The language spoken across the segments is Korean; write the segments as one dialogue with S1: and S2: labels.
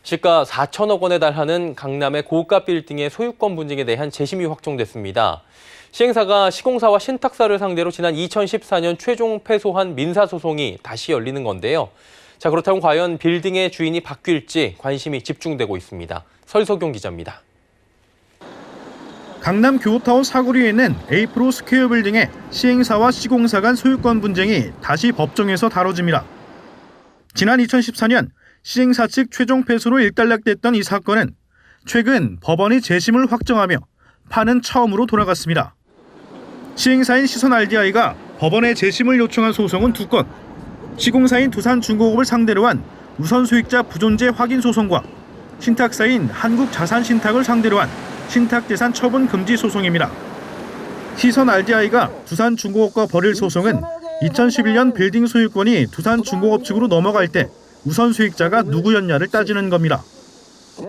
S1: 시가 4천억 원에 달하는 강남의 고가 빌딩의 소유권 분쟁에 대한 재심이 확정됐습니다. 시행사가 시공사와 신탁사를 상대로 지난 2014년 최종 패소한 민사소송이 다시 열리는 건데요. 자, 그렇다면 과연 빌딩의 주인이 바뀔지 관심이 집중되고 있습니다. 설석용 기자입니다.
S2: 강남 교토타운 사거리에 있는 에이프로 스퀘어 빌딩의 시행사와 시공사 간 소유권 분쟁이 다시 법정에서 다뤄집니다. 지난 2014년 시행사 측 최종 패소로 일단락됐던 이 사건은 최근 법원이 재심을 확정하며 판은 처음으로 돌아갔습니다. 시행사인 시선RDI가 법원에 재심을 요청한 소송은 2건, 시공사인 두산중공업을 상대로 한 우선수익자 부존재 확인 소송과 신탁사인 한국자산신탁을 상대로 한 신탁재산 처분 금지 소송입니다. 시선RDI가 두산중공업과 벌일 소송은 2011년 빌딩 소유권이 두산중공업 측으로 넘어갈 때 우선수익자가 누구였냐를 따지는 겁니다.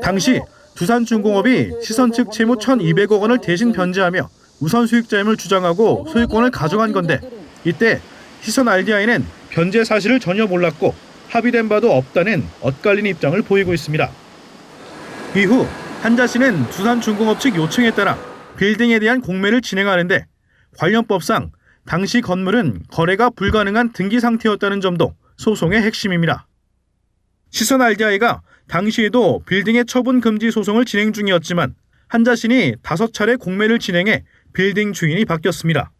S2: 당시 두산중공업이 시선 측 채무 1,200억 원을 대신 변제하며 우선수익자임을 주장하고 소유권을 가져간 건데, 이때 시선RDI는 변제 사실을 전혀 몰랐고 합의된 바도 없다는 엇갈린 입장을 보이고 있습니다. 이후 한자씨는 두산중공업 측 요청에 따라 빌딩에 대한 공매를 진행하는데, 관련법상 당시 건물은 거래가 불가능한 등기 상태였다는 점도 소송의 핵심입니다. 시선RDI가 당시에도 빌딩의 처분 금지 소송을 진행 중이었지만 한자신이 5차례 공매를 진행해 빌딩 주인이 바뀌었습니다.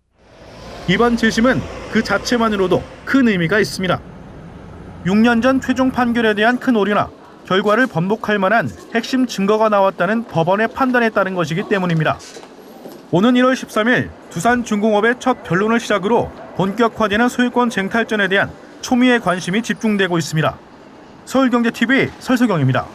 S2: 이번 재심은 그 자체만으로도 큰 의미가 있습니다. 6년 전 최종 판결에 대한 큰 오류나 결과를 번복할 만한 핵심 증거가 나왔다는 법원의 판단에 따른 것이기 때문입니다. 오는 1월 13일 두산중공업의 첫 변론을 시작으로 본격화되는 소유권 쟁탈전에 대한 초미의 관심이 집중되고 있습니다. 서울경제TV 설석영입니다.